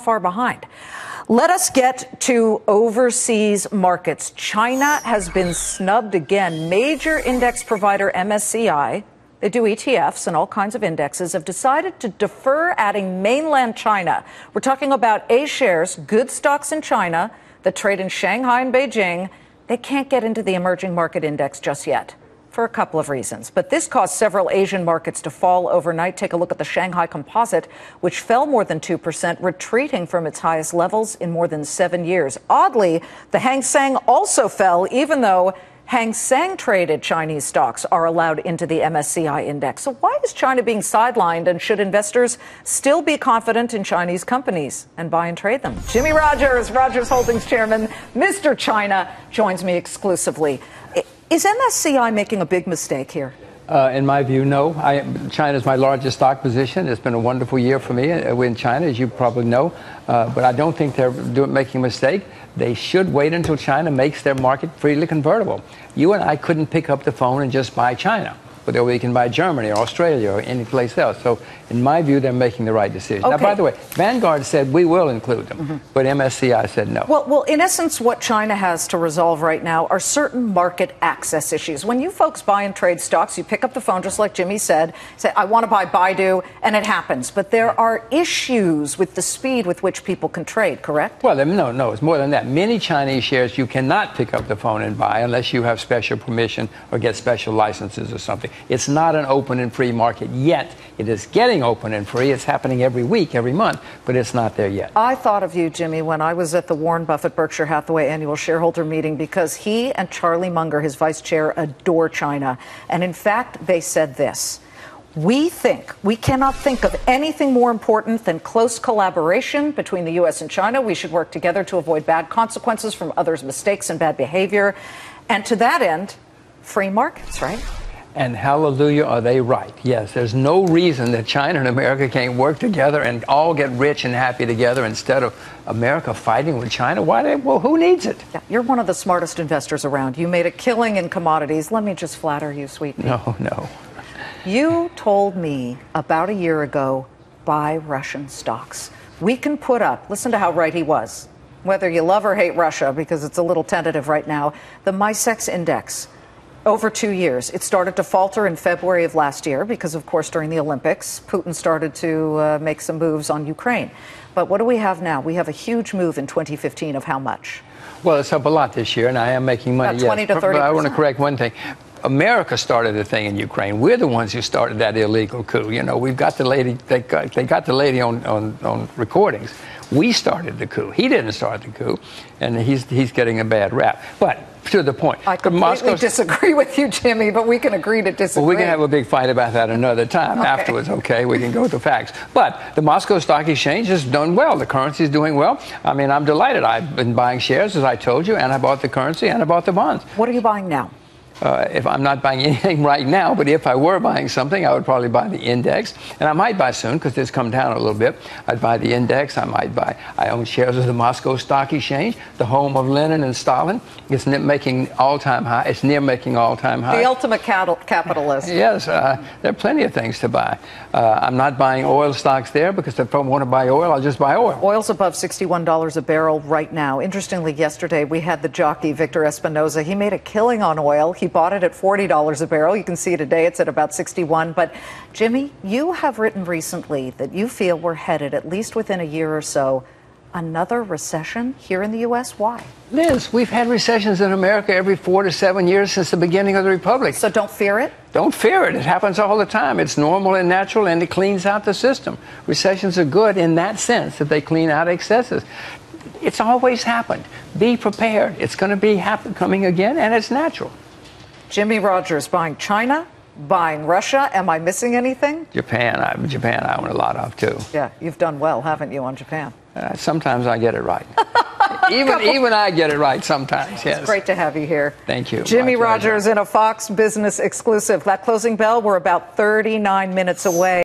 far behind. Let us get to overseas markets. China has been snubbed again. Major index provider MSCI, they do ETFs and all kinds of indexes, have decided to defer adding mainland China. We're talking about A shares, good stocks in China that trade in Shanghai and Beijing. They can't get into the emerging market index just yet, for a couple of reasons. But this caused several Asian markets to fall overnight. Take a look at the Shanghai Composite, which fell more than 2%, retreating from its highest levels in more than 7 years. Oddly, the Hang Seng also fell, even though Hang Seng traded Chinese stocks are allowed into the MSCI index. So why is China being sidelined, and should investors still be confident in Chinese companies and buy and trade them? Jimmy Rogers, Rogers Holdings chairman, Mr. China, joins me exclusively. Is MSCI making a big mistake here? In my view, no. China is my largest stock position. It's been a wonderful year for me in China, as you probably know. But I don't think they're making a mistake. They should wait until China makes their market freely convertible. You and I couldn't pick up the phone and just buy China, but we can buy Germany or Australia or any place else. So in my view, they're making the right decision. Okay. Now, by the way, Vanguard said we will include them, but MSCI said no. Well, in essence, what China has to resolve right now are certain market access issues. When you folks buy and trade stocks, you pick up the phone, just like Jimmy said, say, I want to buy Baidu, and it happens. But there are issues with the speed with which people can trade, correct? Well, no, it's more than that. Many Chinese shares you cannot pick up the phone and buy unless you have special permission or get special licenses or something. It's not an open and free market yet. It is getting open and free. It's happening every week, every month, but it's not there yet. I thought of you, Jimmy, when I was at the Warren Buffett Berkshire Hathaway annual shareholder meeting, because he and Charlie Munger, his vice chair, adore China. And in fact, they said this: we cannot think of anything more important than close collaboration between the U.S. and China. We should work together to avoid bad consequences from others' mistakes and bad behavior. And to that end, free markets, right? And hallelujah, are they right? Yes, there's no reason that China and America can't work together and all get rich and happy together instead of America fighting with China. Well, who needs it? Yeah, you're one of the smartest investors around. You made a killing in commodities. Let me just flatter you, sweet pea. No. You told me about a year ago, buy Russian stocks. We can put up, listen to how right he was, whether you love or hate Russia, because it's a little tentative right now, the MISEX index. Over 2 years. It started to falter in February of last year because, of course, during the Olympics, Putin started to make some moves on Ukraine. But what do we have now? We have a huge move in 2015 of how much? Well, it's up a lot this year, and I am making money. About 20 to 30%. But I want to correct one thing. America started the thing in Ukraine. We're the ones who started that illegal coup. You know, we've got the lady. They got the lady on recordings. We started the coup. He didn't start the coup, and he's getting a bad rap. But to the point, I completely disagree with you, Jimmy, but we can agree to disagree. Well, we can have a big fight about that another time afterwards, okay? We can go with the facts. But the Moscow Stock Exchange has done well. The currency is doing well. I mean, I'm delighted. I've been buying shares, as I told you, and I bought the currency and I bought the bonds. What are you buying now? If I'm not buying anything right now, but if I were buying something, I would probably buy the index. And I might buy soon because it's come down a little bit. I'd buy the index. I own shares of the Moscow Stock Exchange, the home of Lenin and Stalin. It's making all-time high. It's near making all-time high. The ultimate capitalist. Yes, there are plenty of things to buy. I'm not buying oil stocks there because if I want to buy oil, I'll just buy oil. Oil's above $61 a barrel right now. Interestingly, yesterday we had the jockey Victor Espinoza. He made a killing on oil. He bought it at $40 a barrel. You can see today it's at about 61. But Jimmy, you have written recently that you feel we're headed, at least within a year or so, another recession here in the U.S. Why? Liz, we've had recessions in America every 4 to 7 years since the beginning of the Republic. So don't fear it? Don't fear it. It happens all the time. It's normal and natural, and it cleans out the system. Recessions are good in that sense, that they clean out excesses. It's always happened. Be prepared. It's going to be coming again, and it's natural. Jimmy Rogers, buying China, buying Russia. Am I missing anything? Japan I own a lot of, too. Yeah, you've done well, haven't you, on Japan? Sometimes I get it right. even I get it right sometimes, yes. It's great to have you here. Thank you. Jimmy Rogers in a Fox Business exclusive. That closing bell, we're about 39 minutes away.